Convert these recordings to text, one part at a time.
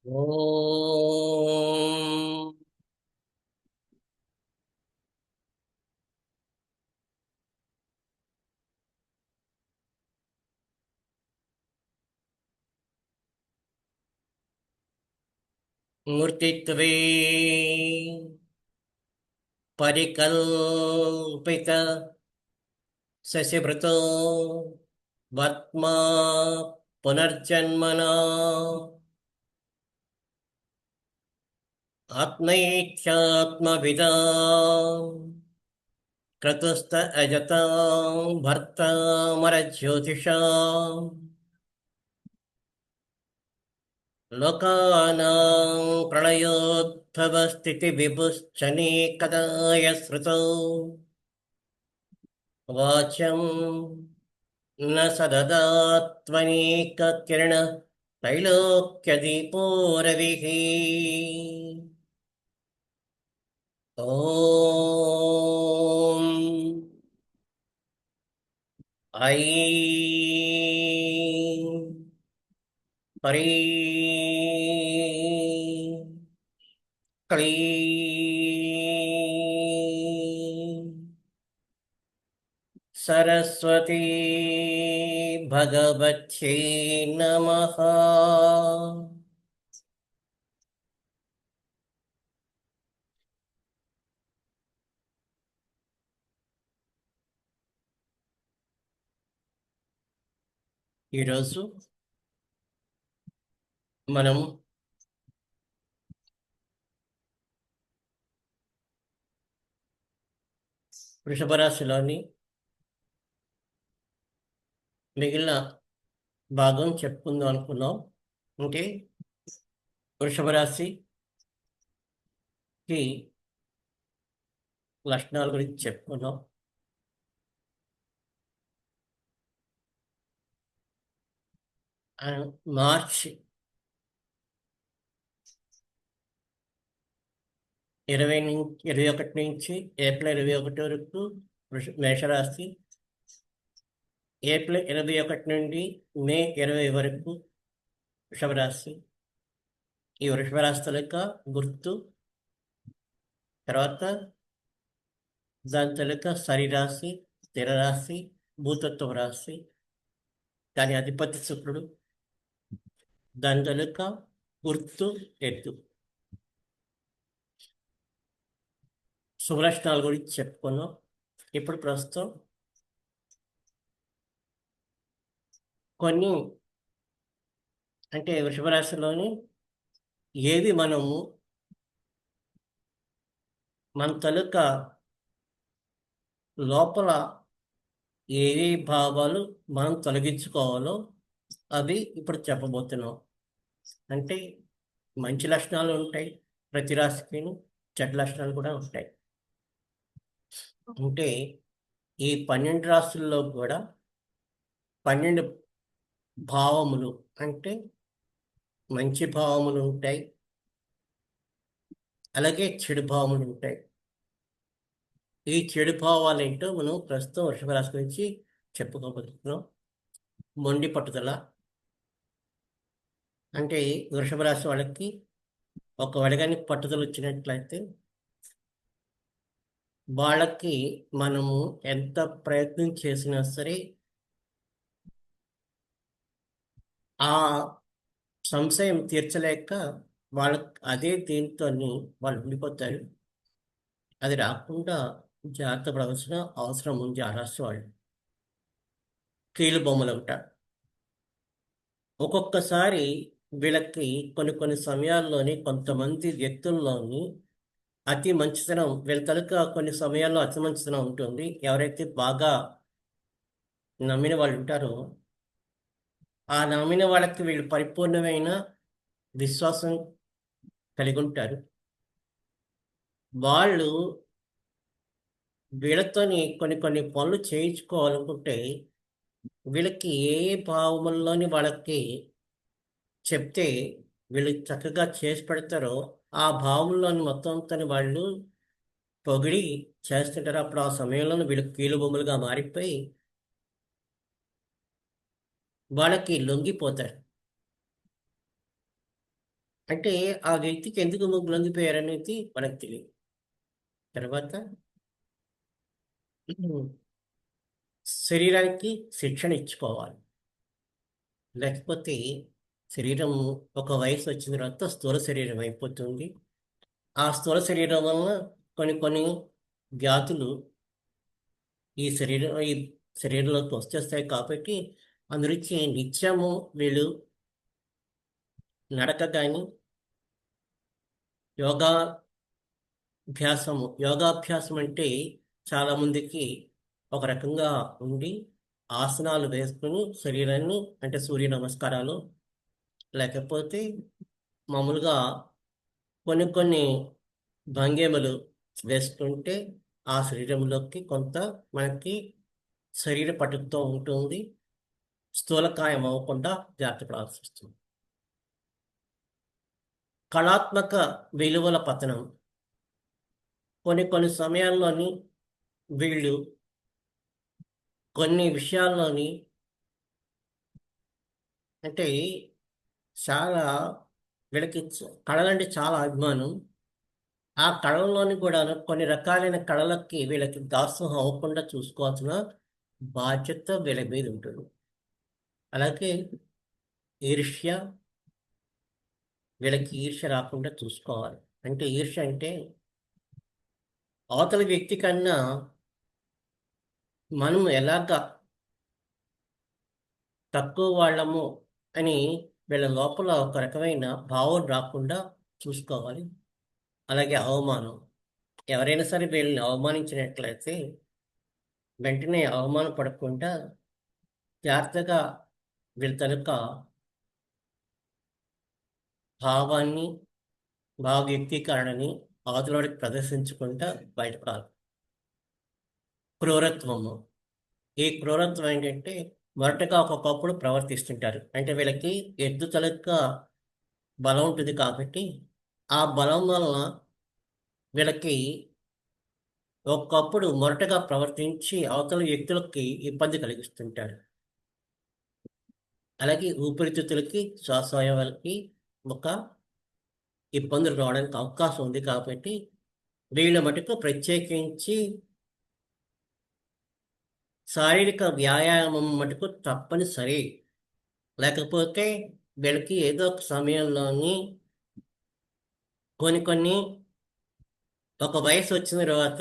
ఓం మూర్తిత్వే పరికల్పిత శశిభృతో వర్త్మా పునర్జన్మనా ఆత్మైత్యాత్మవిదా క్రతుస్థ అజతాం భర్తామరజ్యోతిషా లోకానాం ప్రళయోద్భవస్థితి విభుశ్చనేకదాయ శృతౌ వాచం న సదదాత్వనేకకిరణ त्रैलोक्यदीपो रविः ॐ ऐं ह्रीं क्लीं सरस्वती भगवत्यै नमः। ఈరోజు మనం వృషభ రాశిలోని మిగిలిన భాగం చెప్పుకుందాం అనుకున్నాం. అంటే వృషభ రాశికి లక్షణాల గురించి చెప్పుకున్నాం. మార్చి 21 నుంచి ఏప్రిల్ 21 వరకు మేషరాశి, ఏప్రిల్ 21 నుండి మే 20 వరకు వృషభ రాశి. ఈ వృషభ రాశి యొక్క గుర్తు, తర్వాత దాని తొలక శరీరాశి, స్థిర రాశి, భూతత్వ రాశి, దాని అధిపతి శుక్రుడు, దాని తొలక గుర్తు ఎత్తు. శుభలక్షణాల గురించి చెప్పుకున్నాం. ఇప్పుడు ప్రస్తుతం కొన్ని అంటే వృషభ రాశిలోని ఏవి మనము మన తొలక లోపల ఏ భావాలు మనం తొలగించుకోవాలో అవి ఇప్పుడు చెప్పబోతున్నాం. అంటే మంచి లక్షణాలు ఉంటాయి, ప్రతి రాశికి చెడ్డ లక్షణాలు కూడా ఉంటాయి. అంటే ఈ 12 రాశుల్లో కూడా 12 భావములు అంటే మంచి భావములు ఉంటాయి, అలాగే చెడు భావములు ఉంటాయి. ఈ చెడు భావాలు ఏంటో మనం ప్రస్తుతం వృషభ రాశి గురించి చెప్పుకోబోతున్నాం. మొండి పట్టుదల అంటే వృషభ రాశి వాళ్ళకి ఒక వడగాని పట్టుదల వచ్చినట్లయితే వాళ్ళకి మనము ఎంత ప్రయత్నం చేసినా సరే ఆ సంశయం తీర్చలేక వాళ్ళకి అదే దీంతో వాళ్ళు ఉండిపోతారు. అది రాకుండా జాగ్రత్త పడవలసిన అవసరం ఉంది. ఆ రాశి వాళ్ళు కీలు బొమ్మలు ఉంటారు. ఒక్కొక్కసారి వీళ్ళకి కొన్ని సమయాల్లోని కొంతమంది వ్యక్తుల్లోని అతి మంచితనం వీళ్ళ తలక కొన్ని సమయాల్లో అతి మంచితనం ఉంటుంది. ఎవరైతే బాగా నమ్మిన వాళ్ళు ఉంటారో ఆ నమ్మిన వాళ్ళకి వీళ్ళు పరిపూర్ణమైన విశ్వాసం కలిగి ఉంటారు. వాళ్ళు వీళ్ళతోని కొన్ని పనులు చేయించుకోవాలనుకుంటే వీళ్ళకి ఏ భావముల్లోని వాళ్ళకి చెప్తే వీళ్ళు చక్కగా చేసి పెడతారో ఆ భావంలోని మొత్తం అంతా వాళ్ళు పొగిడి చేస్తుంటారు. అప్పుడు ఆ సమయంలో వీళ్ళు కీలు బొమ్మలుగా మారిపోయి వాళ్ళకి లొంగిపోతారు. అంటే ఆ వ్యక్తికి ఎందుకు లొంగిపోయారనేది మనకు తెలియదు. తర్వాత శరీరానికి శిక్షణ ఇచ్చుకోవాలి. లేకపోతే శరీరం ఒక వయసు వచ్చిన తర్వాత స్థూల శరీరం అయిపోతుంది. ఆ స్థూల శరీరం వలన కొన్ని కొన్ని వ్యాధులు ఈ శరీరంలోకి వచ్చేస్తాయి కాబట్టి అందురించి నిత్యము వీళ్ళు నడక కానీ యోగాభ్యాసం అంటే చాలామందికి ఒక రకంగా ఉండి ఆసనాలు వేసుకుని శరీరాన్ని అంటే సూర్య నమస్కారాలు లేకపోతే మామూలుగా కొన్ని కొన్ని భంగిమలు వేసుకుంటే ఆ శరీరంలోకి కొంత మనకి శరీర పట్టుతో ఉంటుంది. స్థూలకాయం అవ్వకుండా జాగ్రత్త పడాల్సి వస్తుంది. కళాత్మక విలువల పతనం కొన్ని కొన్ని సమయాల్లోని వీళ్ళు కొన్ని విషయాల్లోని అంటే చాలా వీళ్ళకి కళలంటే చాలా అభిమానం. ఆ కళల్లోని కూడా కొన్ని రకాలైన కళలకి వీళ్ళకి దాసోహం అవ్వకుండా చూసుకోవాల్సిన బాధ్యత వీళ్ళ మీద ఉంటుంది. అలాగే ఈర్ష్య, వీళ్ళకి ఈర్ష్య రాకుండా చూసుకోవాలి. అంటే ఈర్ష్య అంటే అవతల వ్యక్తి కన్నా మనం ఎలాగ తక్కువ వాళ్ళము అని వీళ్ళ లోపల ఒక రకమైన భావం రాకుండా చూసుకోవాలి. అలాగే అవమానం, ఎవరైనా సరే వీళ్ళని అవమానించినట్లయితే వెంటనే అవమానం పడకుండా జాగ్రత్తగా వీళ్ళ తాలూకా భావాన్ని భావ వ్యక్తీకరణని అవతలవాడికి ప్రదర్శించకుండా బయటపడాలి. క్రూరత్వము, ఈ క్రూరత్వం ఏంటంటే మొరటగా ఒక్కొక్కప్పుడు ప్రవర్తిస్తుంటారు. అంటే వీళ్ళకి ఎద్దు తాలూకా బలం ఉంటుంది కాబట్టి ఆ బలం వలన వీళ్ళకి ఒకప్పుడు మొరటగా ప్రవర్తించి అవతల వ్యక్తులకి ఇబ్బంది కలిగిస్తుంటారు. అలాగే ఊపిరితిత్తులకి శ్వాసవాయువులకి ఒక ఇబ్బందులు రావడానికి అవకాశం ఉంది కాబట్టి వీళ్ళ మటుకు ప్రత్యేకించి శారీరక వ్యాయామం మటుకు తప్పనిసరి. లేకపోతే వీళ్ళకి ఏదో ఒక సమయంలోని కొన్ని కొన్ని ఒక వయసు వచ్చిన తర్వాత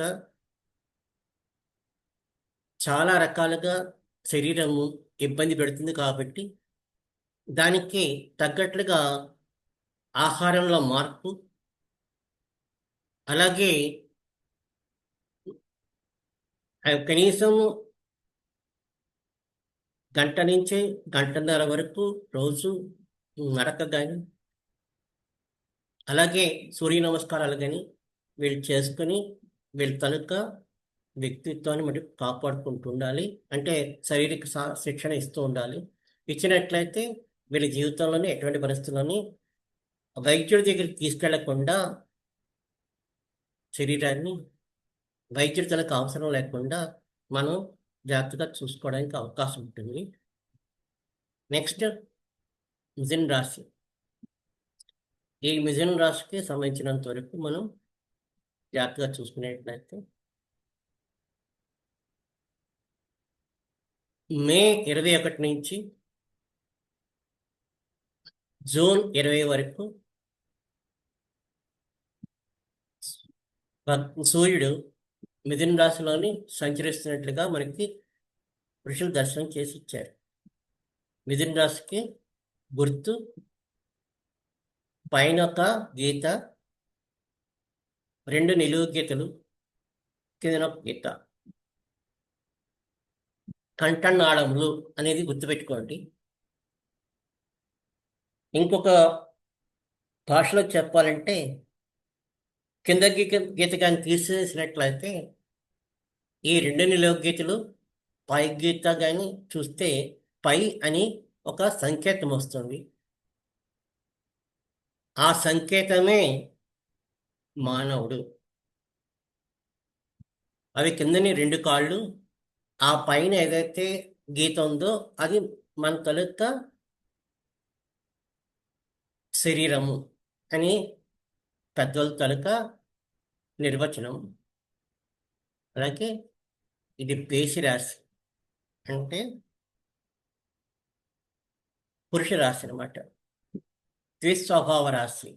చాలా రకాలుగా శరీరము ఇబ్బంది పెడుతుంది కాబట్టి దానికి తగ్గట్లుగా ఆహారంలో మార్పు, అలాగే కనీసం గంట నుంచి గంటన్నర వరకు రోజు నడక కానీ అలాగే సూర్య నమస్కారాలు కానీ వీళ్ళు చేసుకొని వీళ్ళ తాలూకా వ్యక్తిత్వాన్ని మటుకు కాపాడుకుంటూ ఉండాలి. అంటే శారీరక శిక్షణ ఇస్తూ ఉండాలి. ఇచ్చినట్లయితే వీళ్ళ జీవితంలోనే ఎటువంటి పరిస్థితుల్లోని వైద్యుడి దగ్గరికి తీసుకెళ్లకుండా శరీరాన్ని వైద్యుడి తనకు అవసరం లేకుండా మనం జాగ్రత్తగా చూసుకోవడానికి అవకాశం ఉంటుంది. నెక్స్ట్ మిథున రాశి. ఈ మిథున రాశికి సంబంధించినంత వరకు మనం జాగ్రత్తగా చూసుకునేట్లయితే మే 21 నుంచి జూన్ 20 వరకు సూర్యుడు మిథున రాశిలోని సంచరిస్తున్నట్లుగా మనకి ఋషులు దర్శనం చేసి ఇచ్చారు. మిథున రాశికి గుర్తు పైన ఒక గీత, 2 నిలువు గీతలు, కింద ఒక గీత. కంఠనాళములు అనేది గుర్తుపెట్టుకోండి. ఇంకొక భాషలో చెప్పాలంటే కింద గీత కానీ తీసేసినట్లయితే ఈ 2 నిలువు గీతలు పై గీత కానీ చూస్తే పై అని ఒక సంకేతం వస్తుంది. ఆ సంకేతమే మానవుడు. అవి కిందని 2 కాళ్ళు, ఆ పైన ఏదైతే గీత ఉందో అది మన తాలూకా శరీరము. అని పెద్దల తాలూకా నిర్వచనం. అలాగే ఇది పేషి రాశి అంటే పురుష రాశి అనమాట. ద్విస్వభావ రాశి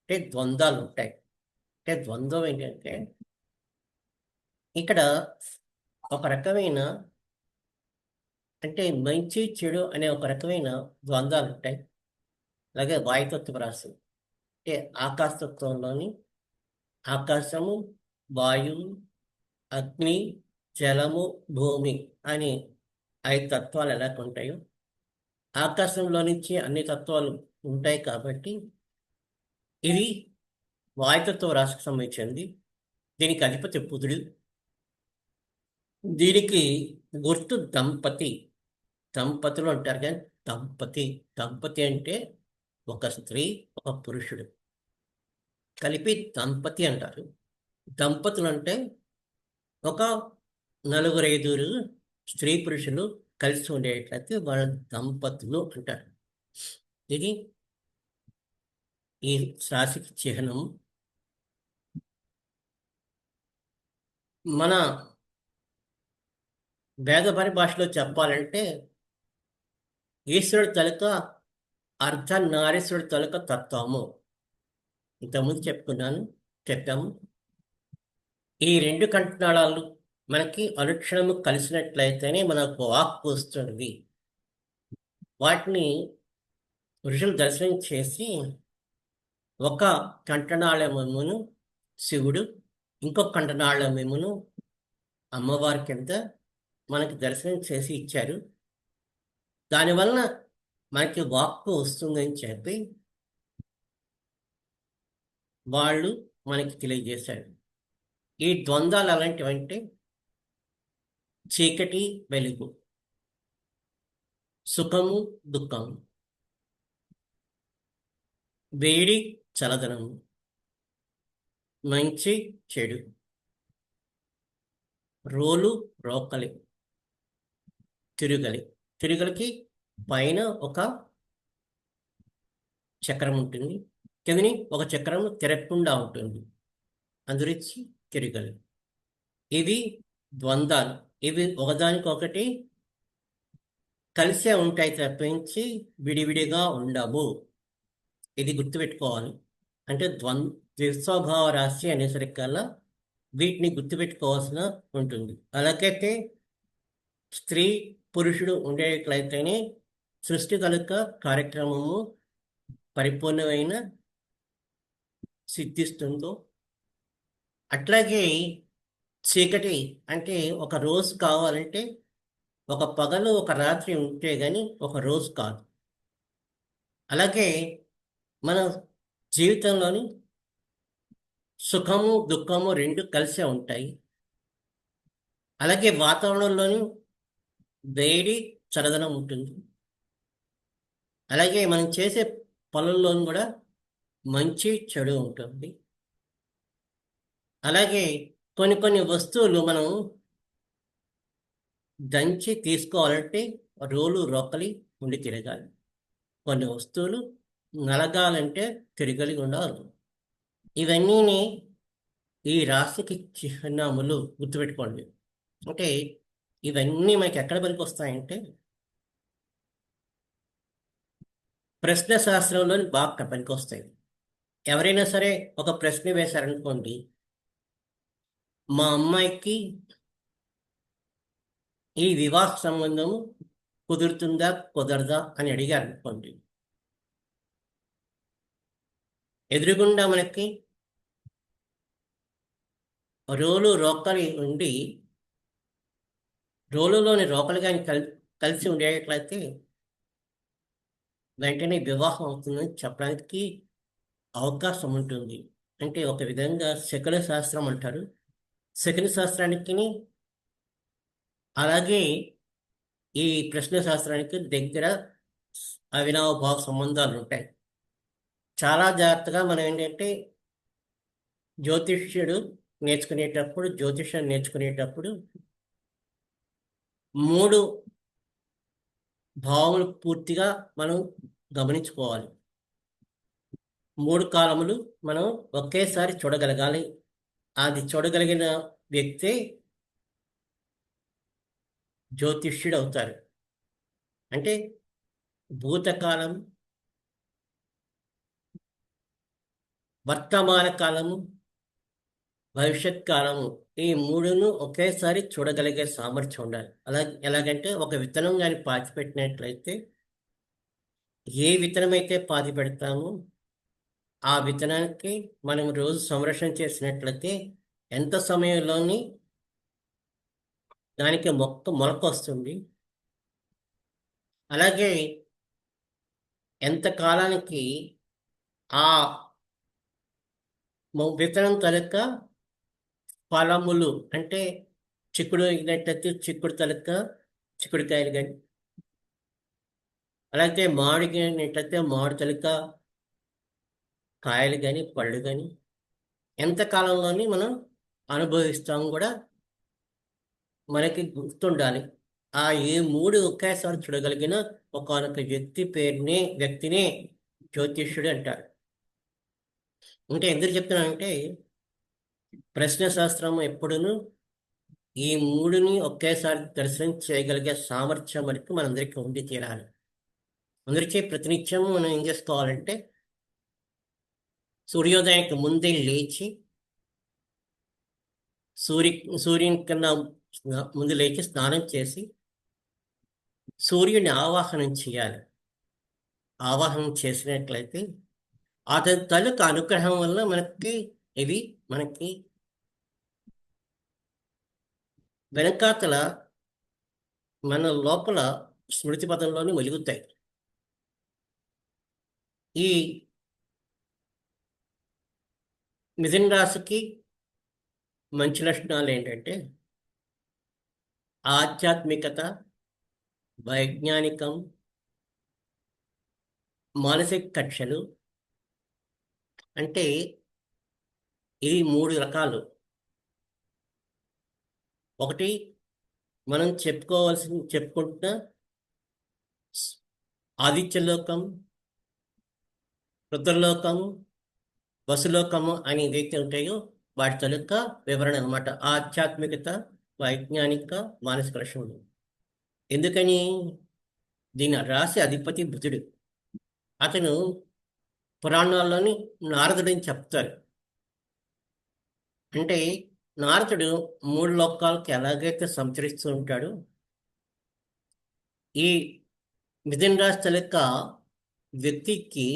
అంటే ద్వంద్వాలు ఉంటాయి. అంటే ద్వంద్వం ఏంటంటే ఇక్కడ ఒక రకమైన అంటే మంచి చెడు అనే ఒక రకమైన ద్వంద్వాలు ఉంటాయి. అలాగే వాయుతత్వ రాశి అంటే ఆకాశతత్వంలోని ఆకాశము, వాయువు, అగ్ని, జలము, భూమి అని 5 తత్వాలు ఎలా ఉంటాయో ఆకాశంలో నుంచి అన్ని తత్వాలు ఉంటాయి కాబట్టి ఇది వాయుతత్వ రాశికి సంబంధించింది. దీనికి అధిపతి బుధుడు. దీనికి గుర్తు దంపతి. దంపతులు అంటారు కానీ దంపతి. దంపతి అంటే ఒక స్త్రీ ఒక పురుషుడు కలిపి దంపతి అంటారు. దంపతులు అంటే ఒక 4-5 స్త్రీ పురుషులు కలిసి ఉండేటట్లయితే వాళ్ళ దంపతులు అంటారు. ఇది ఈ రాశికి చిహ్నం. మన వేద పరిభాషలో చెప్పాలంటే ఈశ్వరుడు తలక అర్ధనారీశ్వరుడు తలక తత్వము. ఇంతకుముందు చెప్పాము. ఈ 2 కంఠనాళాలు మనకి అనుక్షణము కలిసినట్లయితేనే మనకు వాక్కు వస్తుంది. వాటిని ఋషులు దర్శనం చేసి ఒక కంఠనాళమును శివుడు, ఇంకొక కంఠనాళమును అమ్మవారి కింద మనకి దర్శనం చేసి ఇచ్చారు. దానివలన మనకి వాక్కు వస్తుందని చెప్పి వాళ్ళు మనకి తెలియజేశారు. ఈ ద్వంద్వాలు అలాంటివంటే చీకటి వెలుగు, సుఖము దుఃఖము, వేడి చలదనము, మంచి చెడు, రోలు రోకలి, తిరుగలి. తిరుగలికి పైన ఒక చక్రం ఉంటుంది, కిందని ఒక చక్రం తిరగకుండా ఉంటుంది, అందురించి తిరుగలి. ఇవి ద్వంద్వాలు. ఇవి ఒకదానికొకటి కలిసే ఉంటాయి తప్పించి విడివిడిగా ఉండవు. ఇది గుర్తుపెట్టుకోవాలి. అంటే ద్విస్వభావ రాశి అనేసరికల్లా వీటిని గుర్తుపెట్టుకోవాల్సిన ఉంటుంది. అలాగైతే స్త్రీ పురుషుడు ఉండేట్లయితేనే సృష్టి కనుక కార్యక్రమము పరిపూర్ణమైన సిద్ధిస్తుందో, అట్లాగే చీకటి అంటే ఒక రోజు కావాలంటే ఒక పగలు ఒక రాత్రి ఉంటే కానీ ఒక రోజు కాదు. అలాగే మన జీవితంలోని సుఖము దుఃఖము 2 కలిసే ఉంటాయి. అలాగే వాతావరణంలోని వేడి చల్లదనం ఉంటుంది. అలాగే మనం చేసే పనుల్లోనూ కూడా మంచి చెడు ఉంటుంది. అలాగే కొన్ని వస్తువులు మనం దంచి తీసుకోవాలంటే రోలు రోకలి ఉండి తిరగాలి. కొన్ని వస్తువులు నలగాలంటే తిరగలి ఉండాలి. ఇవన్నీ ఈ రాశికి చిహ్నములు గుర్తుపెట్టుకోండి. అంటే ఇవన్నీ మనకి ఎక్కడ పనికి వస్తాయంటే ప్రశ్న శాస్త్రంలో బాగా పనికి వస్తాయి. ఎవరైనా సరే ఒక ప్రశ్న వేశారనుకోండి, మా అమ్మాయికి ఈ వివాహ సంబంధము కుదురుతుందా కుదరదా అని అడిగారు అనుకోండి, ఎదురుగుండా మనకి రోలు రోకలి ఉండి రోలులోని రోకలి కానీ కలిసి ఉండేట్లయితే వెంటనే వివాహం అవుతుందని చెప్పడానికి అవకాశం ఉంటుంది. అంటే ఒక విధంగా శకున శాస్త్రం అంటారు. శకున శాస్త్రానికి అలాగే ఈ ప్రశ్న శాస్త్రానికి దగ్గర అవినావభావ సంబంధాలు ఉంటాయి. చాలా జాగ్రత్తగా మనం ఏంటంటే జ్యోతిష్యం నేర్చుకునేటప్పుడు 3 భావములు పూర్తిగా మనం గమనించుకోవాలి. మూడు కాలములు మనం ఒకేసారి చూడగలగాలి. అది చూడగలిగిన వ్యక్తే జ్యోతిష్యుడు అవుతారు. అంటే భూతకాలం, వర్తమాన కాలము, భవిష్యత్ కాలము, ఈ మూడును ఒకేసారి చూడగలిగే సామర్థ్యం ఉండాలి. ఎలాగంటే ఒక విత్తనం కానీ పాతిపెట్టినట్లయితే ఏ విత్తనమైతే పాతి పెడతామో ఆ విత్తనానికి మనం రోజు సంరక్షణ చేసినట్లయితే ఎంత సమయంలోని దానికి మొలక వస్తుంది. అలాగే ఎంత కాలానికి ఆ విత్తనం తలక ఫలములు అంటే చిక్కుడు అయినట్లయితే చిక్కుడు తలక చిక్కుడుకాయలు కానీ, అలాగే మామిడి అయినట్లయితే మామిడి తలక కాయలు కానీ పళ్ళు కానీ ఎంత కాలంలోని మనం అనుభవిస్తాం కూడా మనకి గుర్తుండాలి. ఆ ఏ మూడు ఒకేసారి చూడగలిగిన ఒకానొక వ్యక్తినే జ్యోతిష్యుడు అంటారు. అంటే ఎందుకు చెప్తున్నానంటే ప్రశ్న శాస్త్రం ఎప్పుడును ఈ మూడుని ఒకేసారి దర్శనం చేయగలిగే సామర్థ్యం వరకు మనందరికీ ఉండి తీరాలి. అందరికీ ప్రతినిత్యం మనం ఏం చేసుకోవాలంటే సూర్యోదయానికి ముందే లేచి సూర్యుని కన్నా ముందు లేచి స్నానం చేసి సూర్యుని ఆవాహనం చేయాలి. ఆవాహనం చేసినట్లయితే అతని తాలూకు అనుగ్రహం వల్ల ఇవి మనకి వెనకాతల మన లోపల స్మృతి పదంలోని వెలుగుతాయి. ఈ మిథున రాశికి మంచి లక్షణాలు ఏంటంటే ఆధ్యాత్మికత, వైజ్ఞానికం, మానసిక కక్షలు. అంటే ఇది మూడు రకాలు. ఒకటి మనం చెప్పుకుంటున్న ఆదిత్యలోకం, రుద్రలోకం, వసులోకము అని ఏదైతే ఉంటాయో వాటి తాలూకా వివరణ అనమాట ఆధ్యాత్మికత, వైజ్ఞానిక, మానసిక లక్షణములు. ఎందుకని దీని రాశి అధిపతి బుధుడు. అతను పురాణాల్లోని నారదుడని చెప్తారు. అంటే నారదుడు మూడు లోకాలకి ఎలాగైతే సంచరిస్తూ ఉంటాడో ఈ మిథున రాశి తాలూకా వ్యక్తికి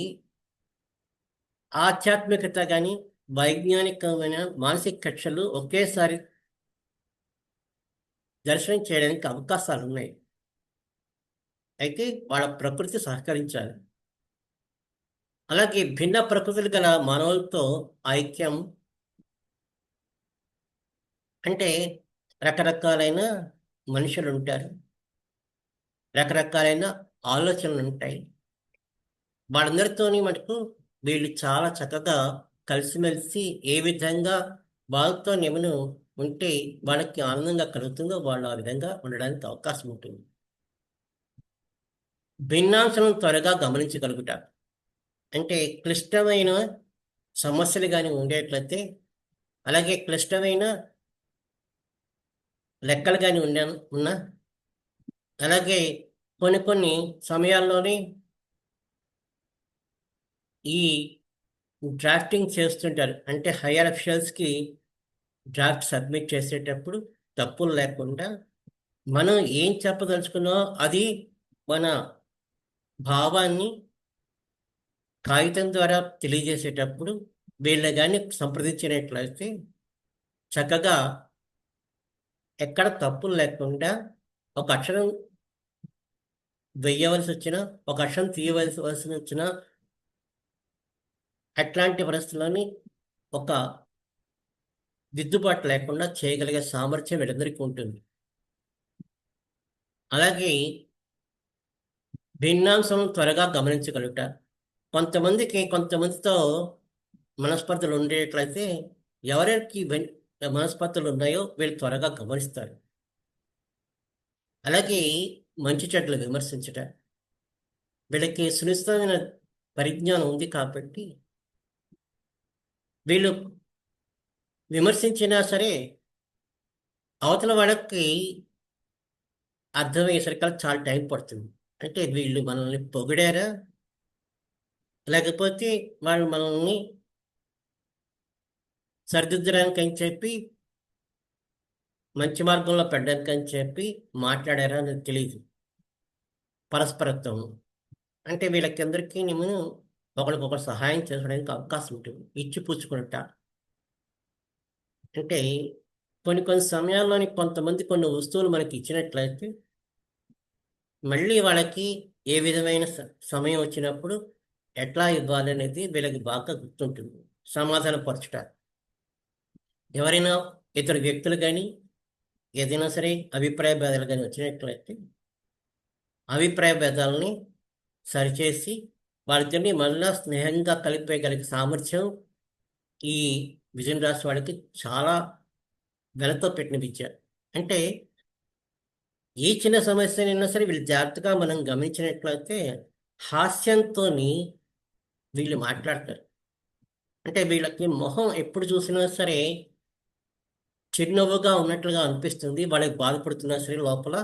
ఆధ్యాత్మికత కానీ వైజ్ఞానికమైన మానసిక కక్షలు ఒకేసారి దర్శనం చేయడానికి అవకాశాలు ఉన్నాయి. అయితే వాళ్ళ ప్రకృతి సహకరించాలి. అలాగే భిన్న ప్రకృతులు గల మానవులతో ఐక్యం అంటే రకరకాలైన మనుషులు ఉంటారు, రకరకాలైన ఆలోచనలు ఉంటాయి. వాళ్ళందరితోని మటుకు వీళ్ళు చాలా చక్కగా కలిసిమెలిసి ఏ విధంగా వాళ్ళతో నిమను ఉంటే వాళ్ళకి ఆనందంగా కలుగుతుందో వాళ్ళు ఆ విధంగా ఉండడానికి అవకాశం ఉంటుంది. భిన్నాంశాలను త్వరగా గమనించగలుగుతారు. అంటే క్లిష్టమైన సమస్యలు కానీ ఉండేట్లయితే, అలాగే క్లిష్టమైన లెక్కలు కానీ ఉన్నా, అలాగే కొన్ని సమయాల్లోనే ఈ డ్రాఫ్టింగ్ చేస్తుంటారు. అంటే హైయర్ అఫీషియల్స్కి డ్రాఫ్ట్ సబ్మిట్ చేసేటప్పుడు తప్పులు లేకుండా మనం ఏం చెప్పదలుచుకున్నామో అది మన భావాన్ని కాగితం ద్వారా తెలియజేసేటప్పుడు వీళ్ళ కానీ సంప్రదించినట్లయితే చక్కగా ఎక్కడ తప్పులు లేకుండా ఒక అక్షరం వెయ్యవలసి వచ్చినా, ఒక అక్షరం తీయవలసి వచ్చినా అట్లాంటి పరిస్థితుల్లోని ఒక దిద్దుబాటు లేకుండా చేయగలిగే సామర్థ్యం వీళ్ళందరికీ ఉంటుంది. అలాగే భిన్నాంశం త్వరగా గమనించగలుగుట. కొంతమందితో మనస్పర్ధలు ఉండేట్లయితే ఎవరికి మనస్పర్ధలు ఉన్నాయో వీళ్ళు త్వరగా గమనిస్తారు. అలాగే మంచి చెడ్డలు విమర్శించట వీళ్ళకి సునిశ్చితమైన పరిజ్ఞానం ఉంది కాబట్టి వీళ్ళు విమర్శించినా సరే అవతల వాళ్ళకి అర్థమయ్యేసరికి చాలా టైం పడుతుంది. అంటే వీళ్ళు మనల్ని పొగిడారా, లేకపోతే వాళ్ళు మనల్ని సరిదిద్దడానికి అని చెప్పి, మంచి మార్గంలో పెట్టడానికి అని చెప్పి మాట్లాడారా అనేది తెలియదు. పరస్పరత్వం అంటే వీళ్ళకందరికీ నేను ఒకరికొకరు సహాయం చేసుకోవడానికి అవకాశం ఉంటుంది. ఇచ్చి పుచ్చుకుంటా అంటే కొన్ని కొన్ని సమయాల్లోని కొంతమంది కొన్ని వస్తువులు మనకి ఇచ్చినట్లయితే మళ్ళీ వాళ్ళకి ఏ విధమైన సమయం వచ్చినప్పుడు ఎట్లా ఇవ్వాలి అనేది వీళ్ళకి బాగా గుర్తుంటుంది. సమాధాన పరచుట ఎవరైనా ఇతర వ్యక్తులు కానీ ఏదైనా సరే అభిప్రాయ భేదాలు కానీ వచ్చినట్లయితే అభిప్రాయ భేదాలని సరిచేసి వాళ్ళిద్దరిని మళ్ళా స్నేహంగా కలిపేయగలిగే సామర్థ్యం ఈ విజయం రాశి వాళ్ళకి చాలా వెలతో పెట్టిన విద్య. అంటే ఏ చిన్న సమస్యనైనా సరే వీళ్ళు జాగ్రత్తగా మనం గమనించినట్లయితే హాస్యంతో వీళ్ళు మాట్లాడతారు. అంటే వీళ్ళకి మొహం ఎప్పుడు చూసినా సరే చిరునవ్వుగా ఉన్నట్లుగా అనిపిస్తుంది. వాళ్ళకి బాధపడుతున్నా సరే లోపల.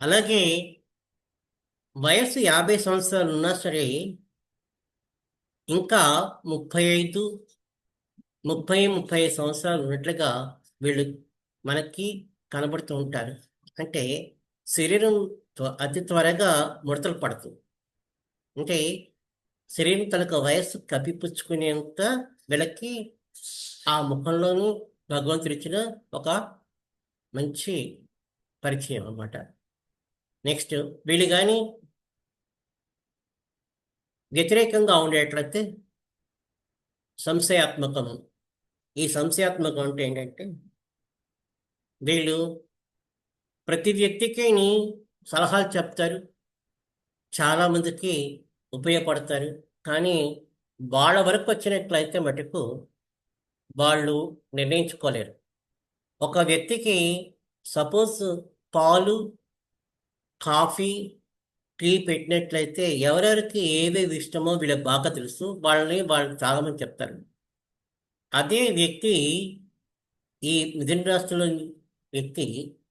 అలాగే వయస్సు 50 సంవత్సరాలు ఉన్నా సరే ఇంకా 35, 35 సంవత్సరాలు ఉన్నట్లుగా వీళ్ళు మనకి కనబడుతూ ఉంటారు. అంటే శరీరం అతి త్వరగా ముడతలు పడుతుంది. అంటే శరీరం తనకు వయస్సు కప్పిపుచ్చుకునేంత వీళ్ళకి ఆ ముఖంలోనూ భగవంతుడిచ్చిన ఒక మంచి పరిచయం అన్నమాట. నెక్స్ట్ వీళ్ళు కానీ వ్యతిరేకంగా ఉండేట్లయితే సంశయాత్మకం. ఈ సంశయాత్మకం అంటే ఏంటంటే వీళ్ళు ప్రతి వ్యక్తికి సలహాలు చెప్తారు, చాలామందికి ఉపయోగపడతారు. కానీ వాళ్ళ వరకు వచ్చినట్లయితే మటుకు వాళ్ళు నిర్ణయించుకోలేరు. ఒక వ్యక్తికి సపోజ్ పాలు, కాఫీ, టీ పెట్టినట్లయితే ఎవరెవరికి ఏవేవి ఇష్టమో వీళ్ళకి బాగా తెలుసు. వాళ్ళు చాలామంది చెప్తారు. అదే వ్యక్తి ఈ మిథున రాశిలో వ్యక్తి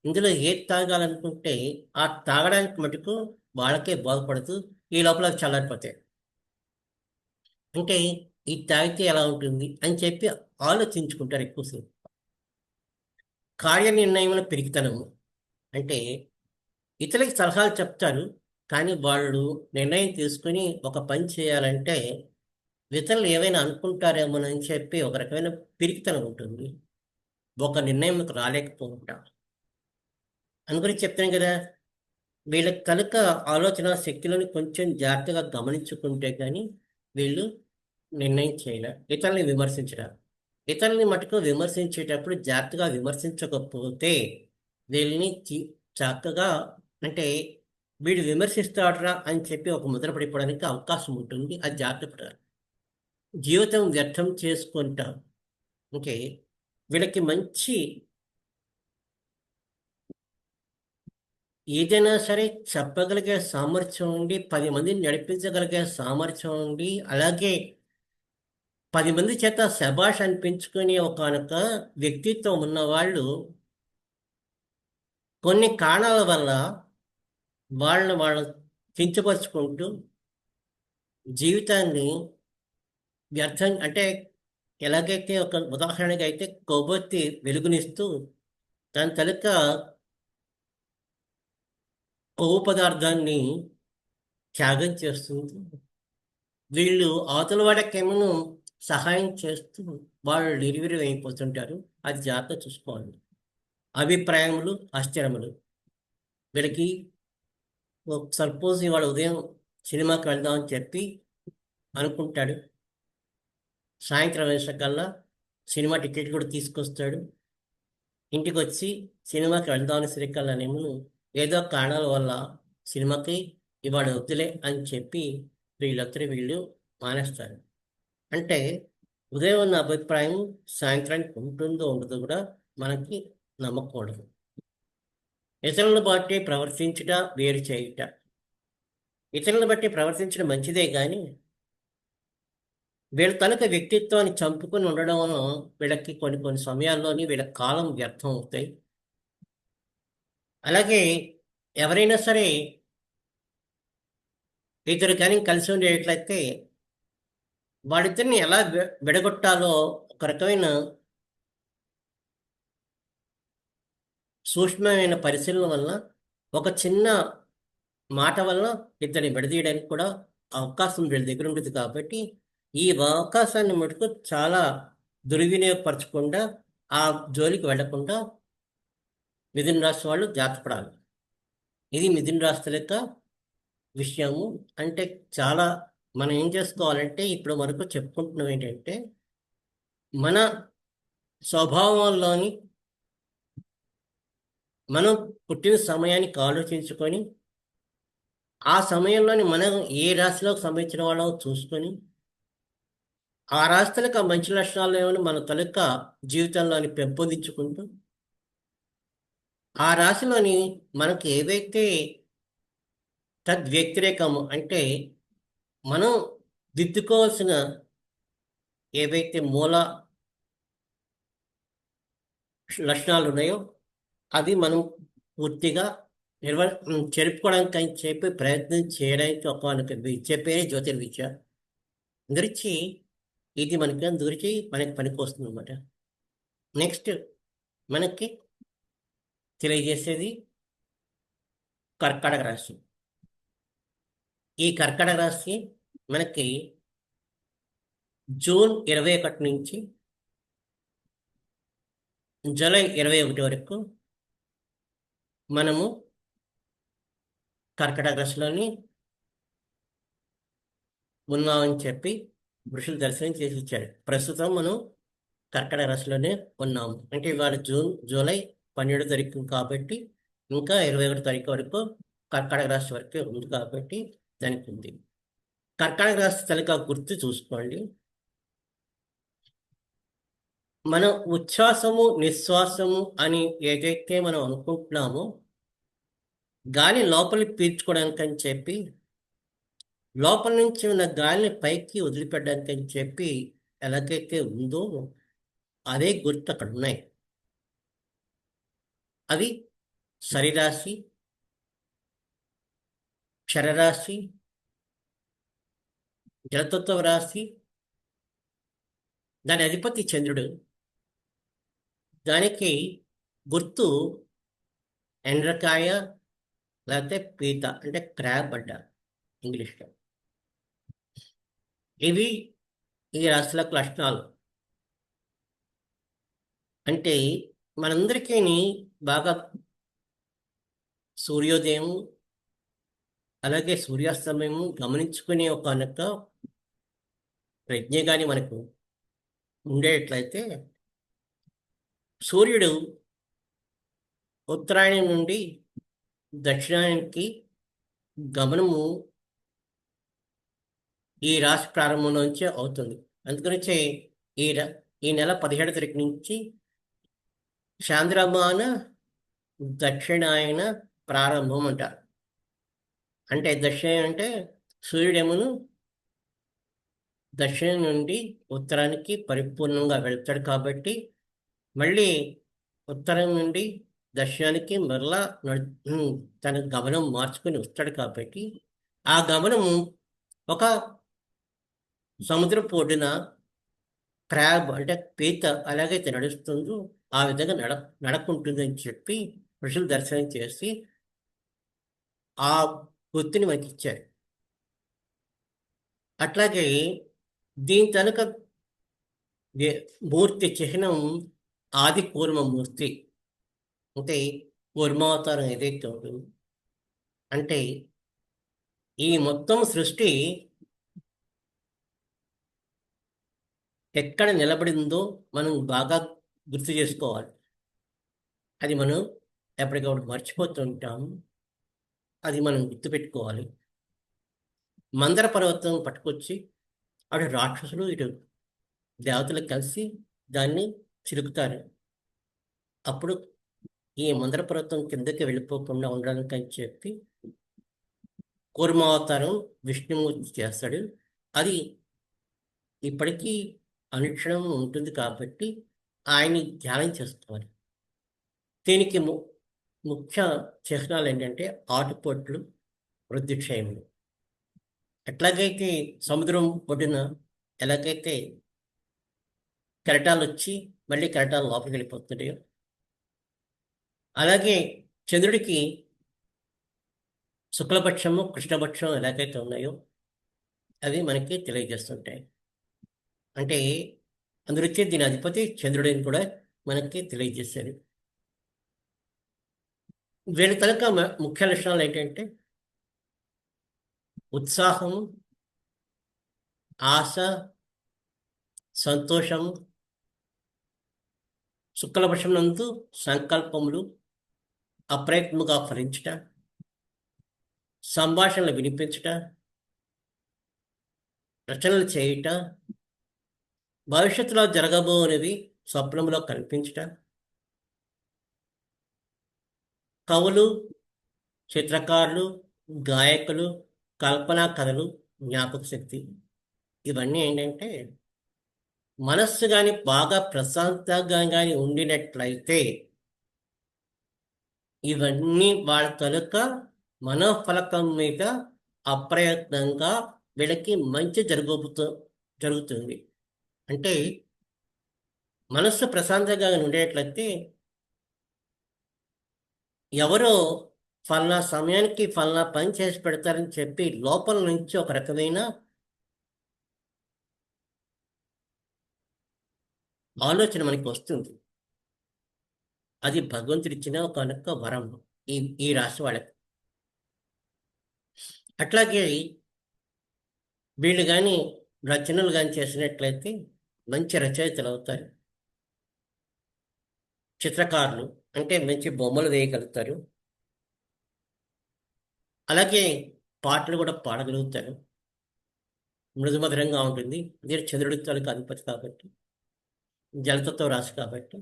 ఇందులో ఏది తాగాలనుకుంటే ఆ తాగడానికి మటుకు వాళ్ళకే బాగుపడుతూ ఈ లోపల అది చల్లారిపోతాయి. అంటే ఇది తాగితే ఎలా ఉంటుంది అని చెప్పి ఆలోచించుకుంటారు ఎక్కువసేపు. కార్యనిర్ణయంలో పెరిగితనము అంటే ఇతరులకి సలహాలు చెప్తారు, కానీ వాళ్ళు నిర్ణయం తీసుకుని ఒక పని చేయాలంటే ఇతరులు ఏవైనా అనుకుంటారేమోనని చెప్పి ఒక రకమైన పిరికితనం ఉంటుంది. ఒక నిర్ణయంకి రాలేకపోతుంటాం. అందుకని చెప్తాను కదా, వీళ్ళ కనుక ఆలోచన శక్తులను కొంచెం జాగ్రత్తగా గమనించుకుంటే కానీ వీళ్ళు నిర్ణయం చేయలేరు. ఇతరులని విమర్శించడం, ఇతరులని మటుకు విమర్శించేటప్పుడు జాగ్రత్తగా విమర్శించకపోతే వీళ్ళని చక్కగా అంటే వీడు విమర్శిస్తాడరా అని చెప్పి ఒక ముద్ర పడిపోవడానికి అవకాశం ఉంటుంది. అది జాగ్రత్త పడాలి. జీవితం వ్యర్థం చేసుకుంటాం. అంటే వీళ్ళకి మంచి ఏదైనా సరే చెప్పగలిగే సామర్థ్యం ఉండి 10 మందిని నడిపించగలిగే సామర్థ్యం ఉండి అలాగే 10 మంది చేత శభాష్ అనిపించుకునే ఒకనొక వ్యక్తిత్వం ఉన్నవాళ్ళు కొన్ని కారణాల వల్ల వాళ్ళు కించపరుచుకుంటూ జీవితాన్ని వ్యర్థం అంటే ఎలాగైతే ఒక ఉదాహరణగా అయితే కొవ్వొత్తి వెలుగునిస్తూ దాని తలక కొవ్వు పదార్థాన్ని త్యాగం చేస్తుంది. వీళ్ళు అవతల వాడికేమో సహాయం చేస్తూ వాళ్ళు డెలివరీ అయిపోతుంటారు. అది జాగ్రత్త చూసుకోవాలి. అభిప్రాయములు అస్థిరములు వీళ్ళకి సపోజ్ ఇవాళ ఉదయం సినిమాకి వెళ్దామని చెప్పి అనుకుంటాడు. సాయంత్రం వేసకల్లా సినిమా టికెట్ కూడా తీసుకొస్తాడు. ఇంటికి వచ్చి సినిమాకి వెళ్దామని సరికల్లానేమో ఏదో కారణాల వల్ల సినిమాకి ఇవాళ వద్దులే అని చెప్పి వీళ్ళు మానేస్తారు. అంటే ఉదయం ఉన్న అభిప్రాయం సాయంత్రానికి ఉంటుందో ఉండదో కూడా మనకి నమ్మకూడదు. ఇతరులను బట్టి ప్రవర్తించుట వేరు చేయుట. ఇతరులను బట్టి ప్రవర్తించడం మంచిదే కానీ వీళ్ళ తనక వ్యక్తిత్వాన్ని చంపుకొని ఉండడం వలన వీళ్ళకి కొన్ని కొన్ని సమయాల్లోని వీళ్ళ కాలం వ్యర్థం అవుతాయి. అలాగే ఎవరైనా సరే ఇద్దరు కానీ కలిసి ఉండేట్లయితే వాళ్ళిద్దరిని ఎలా విడగొట్టాలో ఒక రకమైన సూక్ష్మమైన పరిశీలన వలన, ఒక చిన్న మాట వలన ఇద్దరిని విడదీయడానికి కూడా అవకాశం వీళ్ళ దగ్గర ఉంటుంది. కాబట్టి ఈ అవకాశాన్ని మటుకు చాలా దుర్వినియోగపరచకుండా, ఆ జోలికి వెళ్లకుండా మిథున రాశి వాళ్ళు జాగ్రత్త పడాలి. ఇది మిథున రాశి యొక్క విషయము. అంటే చాలా మనం ఏం చేసుకోవాలంటే ఇప్పుడు వరకు చెప్పుకుంటున్నాం ఏంటంటే, మన స్వభావంలోని మనం పుట్టిన సమయానికి ఆలోచించుకొని, ఆ సమయంలోని మనం ఏ రాశిలోకి సంబంధించిన వాళ్ళో చూసుకొని, ఆ రాశి తాలూకా మంచి లక్షణాలు ఏమని మన తాలూకా జీవితంలోని పెంపొందించుకుంటూ, ఆ రాశిలోని మనకి ఏవైతే తద్వ్యతిరేకము అంటే మనం దిద్దుకోవాల్సిన ఏవైతే మూల లక్షణాలు ఉన్నాయో అవి మనం పూర్తిగా చెరుపుకోవడానికి అని చెప్పి ప్రయత్నం చేయడానికి ఒక చెప్పే జ్యోతిర్విద్య గురించి ఇది మనకి గురించి మనకి పనికి వస్తుంది అనమాట. నెక్స్ట్ మనకి తెలియజేసేది కర్కాటక రాశి. ఈ కర్కాటక రాశి మనకి జూన్ 21 నుంచి జూలై 21 వరకు మనము కర్కాటక రాశిలోని ఉన్నామని చెప్పి వృషులు దర్శనం చేసి ఇచ్చాడు. ప్రస్తుతం మనం కర్కాటక రాశిలోనే ఉన్నాము. అంటే ఇవాళ జూలై 12 తారీఖు కాబట్టి ఇంకా 21 తారీఖు వరకు కర్కాటక రాశి వరకే ఉంది కాబట్టి దానికి ఉంది. కర్కాటక రాశి తాలూకా గుర్తు చూసుకోండి. మనం ఉచ్ఛ్వాసము నిశ్వాసము అని ఏదైతే మనం అనుకుంటున్నామో, గాలి లోపలికి పీల్చుకోవడానికి అని చెప్పి, లోపల నుంచి ఉన్న గాలిని పైకి వదిలిపెట్టడానికి అని చెప్పి ఎలాగైతే ఉందో అదే గుర్తు అక్కడ ఉన్నాయి. అవి శరీరాశి, క్షరరాశి, జలతత్వ రాశి, దాని అధిపతి చంద్రుడు. దానికి గుర్తు ఎండ్రకాయ లేకపోతే పీత అంటే క్రాబ్ అంట ఇంగ్లీష్లో. ఇవి ఈ రాశులకు లక్షణాలు. అంటే మనందరికీ బాగా సూర్యోదయం అలాగే సూర్యాస్తమయము గమనించుకునే ఒక ప్రజ్ఞ కానీ మనకు ఉండేట్లయితే, సూర్యుడు ఉత్తరాయణం నుండి దక్షిణాయనానికి గమనము ఈ రాశి ప్రారంభం నుంచే అవుతుంది. అందుగురించే ఈ నెల 17 తారీఖు నుంచి చాంద్రమాన దక్షిణాయన ప్రారంభం అంటారు. అంటే దక్షిణాయనం అంటే సూర్యుడేమును దక్షిణం నుండి ఉత్తరానికి పరిపూర్ణంగా వెళ్తాడు కాబట్టి, మళ్ళీ ఉత్తరం నుండి దక్షిణానికి మరలా తన గమనం మార్చుకొని వస్తాడు కాబట్టి, ఆ గమనము ఒక సముద్రపు ఒడ్డున క్రాబ్ అంటే పీత ఎలాగైతే నడుస్తుందో ఆ విధంగా నడకుంటుందని చెప్పి ఋషులు దర్శనం చేసి ఆ గుర్తుని మనకి ఇచ్చారు. అట్లాగే దీని తనక మూర్తి చిహ్నం ఆది కూర్మ మూర్తి. అంటే కూర్మావతారం ఏదైతే ఉంటుందో, అంటే ఈ మొత్తం సృష్టి ఎక్కడ నిలబడిందో మనం బాగా గుర్తు చేసుకోవాలి. అది మనం ఎప్పటికప్పుడు మర్చిపోతుంటాము. అది మనం గుర్తుపెట్టుకోవాలి. మందర పర్వతం పట్టుకొచ్చి అటు రాక్షసులు ఇటు దేవతలు కలిసి దాన్ని చిలుకుతారు. అప్పుడు ఈ మందర పర్వతం కిందకి వెళ్ళిపోకుండా ఉండడానికి అని చెప్పి కూర్మావతారం విష్ణుమూర్తి చేస్తాడు. అది ఇప్పటికీ అనుక్షణం ఉంటుంది కాబట్టి ఆయన్ని ధ్యానం చేసుకోవాలి. దీనికి ముఖ్య చిహ్నాలు ఏంటంటే ఆటుపోట్లు, వృద్ధిక్షయములు. ఎట్లాగైతే సముద్రం ఒడ్డున ఎలాగైతే కెరటాలు వచ్చి మళ్ళీ కెరటాలు లోపలికి వెళ్ళిపోతున్నాయో, అలాగే చంద్రుడికి శుక్లపక్షము, కృష్ణపక్షం ఎలాగైతే ఉన్నాయో అవి మనకి తెలియజేస్తుంటాయి. అంటే అందుకే దీని అధిపతి చంద్రుడిని కూడా మనకి తెలియజేశారు. వీళ్ళ తనక ముఖ్య లక్షణాలు ఏంటంటే ఉత్సాహం, ఆశ, సంతోషం, శుక్లపక్షం నందు సంకల్పములు అప్రయత్నముగా ఫలించుట, సంభాషణలు వినిపించుట, రచనలు చేయుట, భవిష్యత్తులో జరగబోనివి స్వప్నంలో కల్పించుట, కవులు, చిత్రకారులు, గాయకులు, కల్పనా కథలు, జ్ఞాపక శక్తి, ఇవన్నీ ఏంటంటే మనస్సు కానీ బాగా ప్రశాంతంగా కానీ ఉండినట్లయితే ఇవన్నీ వాళ్ళ తలుక మనోఫలకం మీద అప్రయత్నంగా వీళ్ళకి మంచి జరుగుతుంది. అంటే మనస్సు ప్రశాంతంగా ఉండేట్లయితే ఎవరో ఫలానా సమయానికి ఫలానా పని చేసి పెడతారని చెప్పి లోపల నుంచి ఒక రకమైన ఆలోచన మనకి వస్తుంది. అది భగవంతుడిచ్చిన ఒక వరం ఈ ఈ రాశి వాళ్ళకి. అట్లాగే వీళ్ళు కానీ రచనలు కానీ చేసినట్లయితే మంచి రచయితలు అవుతారు. చిత్రకారులు అంటే మంచి బొమ్మలు వేయగలుగుతారు. అలాగే పాటలు కూడా పాడగలుగుతారు. మృదుమధురంగా ఉంటుంది. ఇది చంద్రుడి తాలూకు అధిపతి కాబట్టి, జలతత్వ రాశి కాబట్టి.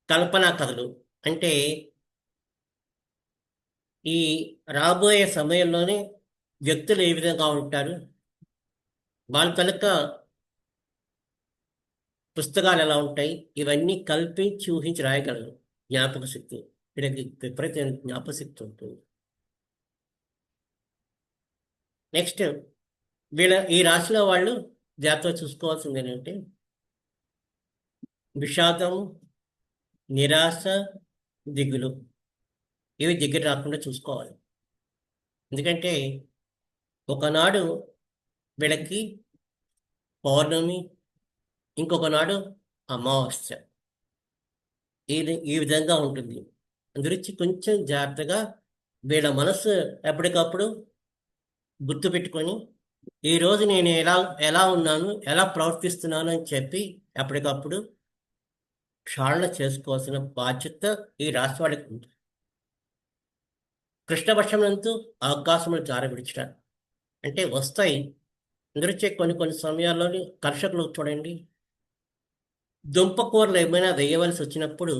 కల్పనా కథలు అంటే ఈ రాబోయే సమయంలోనే వ్యక్తులు ఏ విధంగా ఉంటారు, వాళ్ళ తాలూకా పుస్తకాలు ఎలా ఉంటాయి, ఇవన్నీ కల్పించి ఊహించి రాయగలరు. జ్ఞాపక శక్తి, వీళ్ళకి విపరీతమైన జ్ఞాపక శక్తి ఉంటుంది. నెక్స్ట్ ఈ రాశిలో వాళ్ళు జాగ్రత్తగా చూసుకోవాల్సింది ఏంటంటే విషాదం, నిరాశ, దిగులు, ఇవి దగ్గర రాకుండా చూసుకోవాలి. ఎందుకంటే ఒకనాడు వీళ్ళకి పౌర్ణమి, ఇంకొక నాడు అమావాస్య, ఈ విధంగా ఉంటుంది. అందురించి కొంచెం జాగ్రత్తగా వీళ్ళ మనసు ఎప్పటికప్పుడు గుర్తుపెట్టుకొని ఈరోజు నేను ఎలా ఎలా ఉన్నాను, ఎలా ప్రవర్తిస్తున్నాను అని చెప్పి ఎప్పటికప్పుడు క్షాళన చేసుకోవాల్సిన బాధ్యత ఈ రాశి వాళ్ళకి ఉంది. కృష్ణపక్షంతో అవకాశములు జారవిడిచట అంటే వస్తాయి. అందురిచే కొన్ని సమయాల్లోని కర్షకులు చూడండి, దుంపకూరలు ఏమైనా వేయవలసి వచ్చినప్పుడు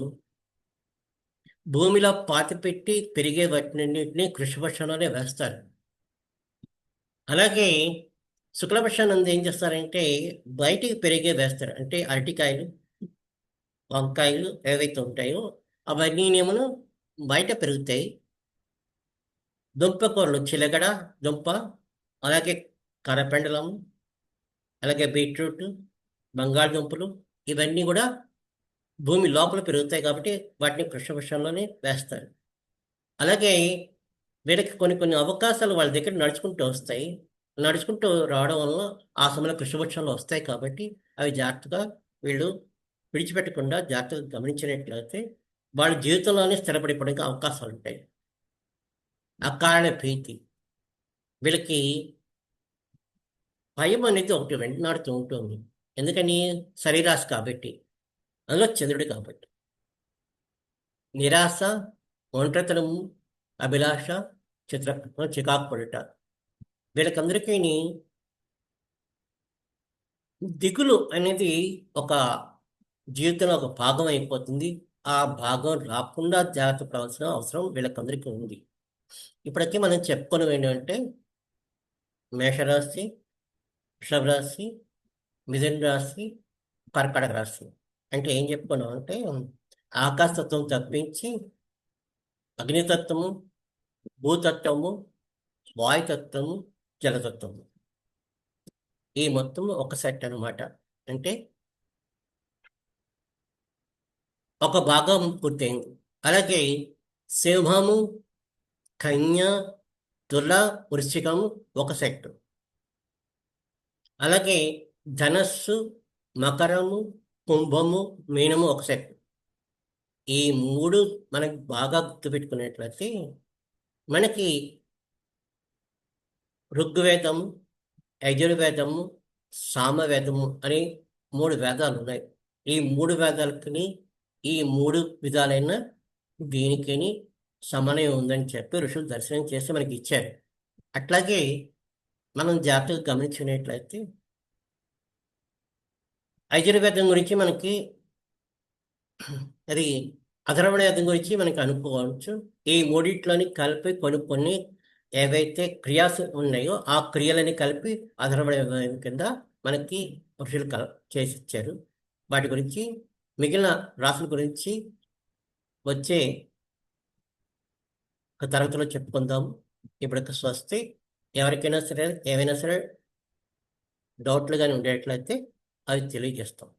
భూమిలో పాతిపెట్టి పెరిగే వాటినన్నింటినీ కృష్ణపక్షంలోనే వేస్తారు. అలాగే శుక్లపక్షం నందు ఏం చేస్తారంటే బయటికి పెరిగే వేస్తారు. అంటే అరటికాయలు, వంకాయలు ఏవైతే ఉంటాయో అవన్నీనేమో బయట పెరుగుతాయి. దుంపకూరలు చిలగడ దుంప, అలాగే కరపెండలం, అలాగే బీట్రూట్, బంగాళదుంపలు, ఇవన్నీ కూడా భూమి లోపల పెరుగుతాయి కాబట్టి వాటిని కృష్ణపక్షంలోనే వేస్తారు. అలాగే వీళ్ళకి కొన్ని అవకాశాలు వాళ్ళ దగ్గర నడుచుకుంటూ వస్తాయి. నడుచుకుంటూ రావడం వల్ల ఆ సమయంలో కృష్ణపక్షంలో వస్తాయి కాబట్టి అవి జాగ్రత్తగా వీళ్ళు విడిచిపెట్టకుండా జాగ్రత్తగా గమనించినట్లయితే వాళ్ళ జీవితంలోనే స్థిరపడిపోవడానికి అవకాశాలు ఉంటాయి. అకారణ ప్రీతి, వీళ్ళకి భయం అనేది ఒకటి వెంటనాడుతూ ఉంటుంది. ఎందుకని శరీరాశి కాబట్టి, అందులో చంద్రుడు కాబట్టి. నిరాశ, ఒంటరితనము, అభిలాష, చికాకు పడుట, వీళ్ళకందరికీ దిగులు అనేది ఒక జీవితంలో ఒక భాగం అయిపోతుంది. ఆ భాగం రాకుండా జాగ్రత్త పడాల్సిన అవసరం వీళ్ళకందరికీ ఉంది. ఇప్పటికీ మనం చెప్పుకునేవి ఏంటంటే మేషరాశి, వృషభ రాశి, మిథున రాశి, కర్కాటక రాశి. అంటే ఏం చెప్పుకున్నాం అంటే ఆకాశతత్వం తప్పించి అగ్నితత్వము, భూతత్వము, వాయుతత్వము, జలతత్వము, ఈ మొత్తం ఒక సెట్ అన్నమాట. అంటే ఒక భాగం పూర్తయింది. అలాగే సింహము, కన్య, తుల, వృశ్చికము ఒక సెట్. అలాగే ధనస్సు, మకరము, కుంభము, మీనము ఒక సెట్. ఈ మూడు మనకి బాగా గుర్తుపెట్టుకున్నట్లయితే మనకి ఋగ్వేదము, యజుర్వేదము, సామవేదము అని మూడు వేదాలు ఉన్నాయి. ఈ మూడు వేదాలకి ఈ మూడు విధాలైన దీనికి సమన్వయం ఉందని చెప్పి ఋషులు దర్శనం చేసి మనకి ఇచ్చారు. అట్లాగే మనం జాగ్రత్తగా గమనించినట్లయితే యజుర్వేదం గురించి మనకి అది అథర్వణ వేదం గురించి మనకి అనుకోవచ్చు. ఈ మూడిట్లోని కలిపి కొన్ని కొన్ని ఏవైతే క్రియాస్ ఉన్నాయో ఆ క్రియలని కలిపి అథర్వణ వేదం కింద మనకి ఋషులు చేసి ఇచ్చారు. వాటి గురించి మిగిలిన రాసుల గురించి వచ్చే ఒక తరగతిలో చెప్పుకుందాం. ఇప్పటికి స్వస్తి. ఎవరికైనా సరే ఏమైనా సరే డౌట్లు కానీ ఉండేట్లయితే అవి తెలియజేస్తాం.